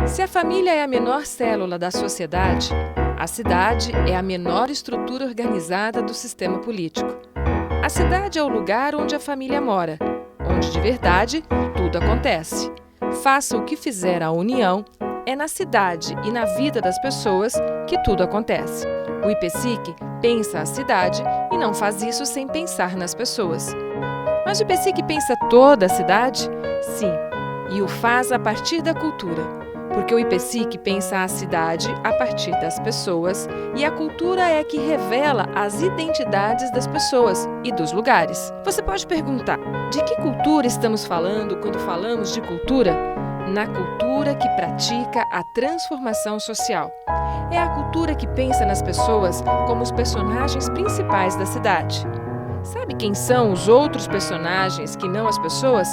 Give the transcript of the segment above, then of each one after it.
Se a família é a menor célula da sociedade, a cidade é a menor estrutura organizada do sistema político. A cidade é o lugar onde a família mora, onde de verdade tudo acontece. Faça o que fizer a União, é na cidade e na vida das pessoas que tudo acontece. O IPSIC pensa a cidade e não faz isso sem pensar nas pessoas. Mas o IPSIC pensa toda a cidade? Sim, e o faz a partir da cultura. Porque o IPSIC pensa a cidade a partir das pessoas e a cultura é que revela as identidades das pessoas e dos lugares. Você pode perguntar, de que cultura estamos falando quando falamos de cultura? Na cultura que pratica a transformação social. É a cultura que pensa nas pessoas como os personagens principais da cidade. Sabe quem são os outros personagens que não as pessoas?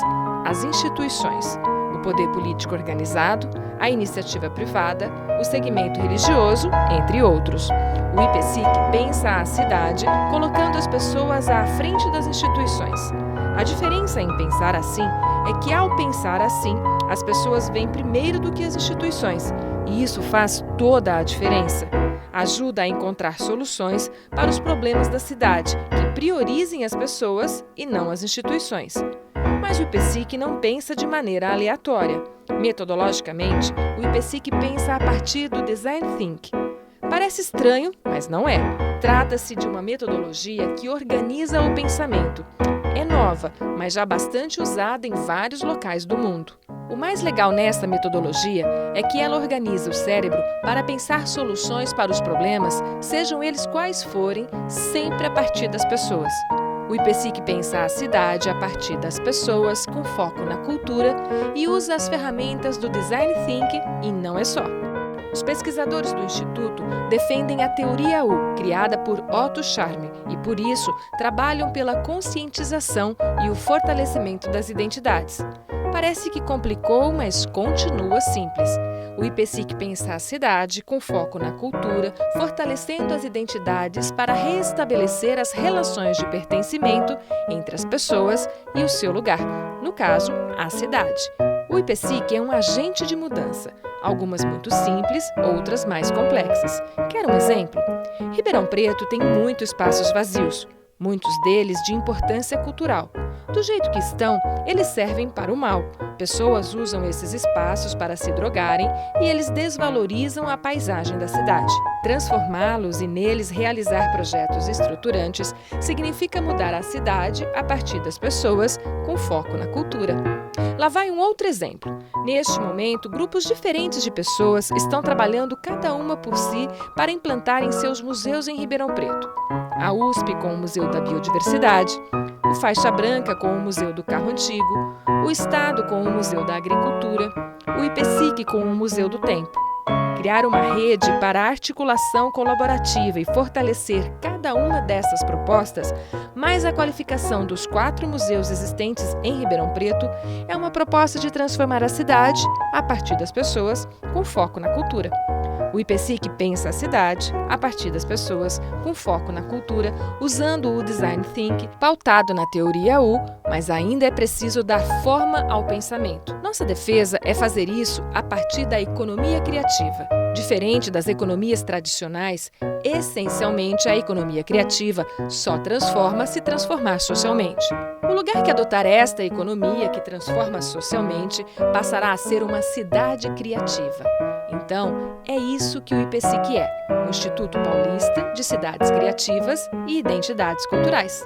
As instituições. O poder político organizado, a iniciativa privada, o segmento religioso, entre outros. O IPSIC pensa a cidade colocando as pessoas à frente das instituições. A diferença em pensar assim é que, ao pensar assim, as pessoas vêm primeiro do que as instituições, e isso faz toda a diferença. Ajuda a encontrar soluções para os problemas da cidade, que priorizem as pessoas e não as instituições. Mas o IPSIC não pensa de maneira aleatória. Metodologicamente, o IPSIC pensa a partir do Design Thinking. Parece estranho, mas não é. Trata-se de uma metodologia que organiza o pensamento. É nova, mas já bastante usada em vários locais do mundo. O mais legal nessa metodologia é que ela organiza o cérebro para pensar soluções para os problemas, sejam eles quais forem, sempre a partir das pessoas. O IPSIC pensa a cidade a partir das pessoas, com foco na cultura, e usa as ferramentas do Design Thinking e não é só. Os pesquisadores do Instituto defendem a Teoria U, criada por Otto Scharmer, e por isso trabalham pela conscientização e o fortalecimento das identidades. Parece que complicou, mas continua simples. O IPSIC pensa a cidade com foco na cultura, fortalecendo as identidades para reestabelecer as relações de pertencimento entre as pessoas e o seu lugar, no caso, a cidade. O IPSIC é um agente de mudança, algumas muito simples, outras mais complexas. Quer um exemplo? Ribeirão Preto tem muitos espaços vazios, muitos deles de importância cultural. Do jeito que estão, eles servem para o mal. Pessoas usam esses espaços para se drogarem e eles desvalorizam a paisagem da cidade. Transformá-los e neles realizar projetos estruturantes significa mudar a cidade a partir das pessoas, com foco na cultura. Lá vai um outro exemplo. Neste momento, grupos diferentes de pessoas estão trabalhando cada uma por si para implantarem seus museus em Ribeirão Preto. A USP com o Museu da Biodiversidade, o Faixa Branca com o Museu do Carro Antigo, o Estado com o Museu da Agricultura, o IPSIC com o Museu do Tempo. Criar uma rede para a articulação colaborativa e fortalecer cada uma dessas propostas, mais a qualificação dos 4 museus existentes em Ribeirão Preto, é uma proposta de transformar a cidade, a partir das pessoas, com foco na cultura. O IPSIC pensa a cidade a partir das pessoas, com foco na cultura, usando o Design Thinking, pautado na Teoria U, mas ainda é preciso dar forma ao pensamento. Nossa defesa é fazer isso a partir da economia criativa. Diferente das economias tradicionais, essencialmente a economia criativa só transforma se transformar socialmente. O lugar que adotar esta economia que transforma socialmente passará a ser uma cidade criativa. Então, é isso que o IPSIC é, o Instituto Paulista de Cidades Criativas e Identidades Culturais.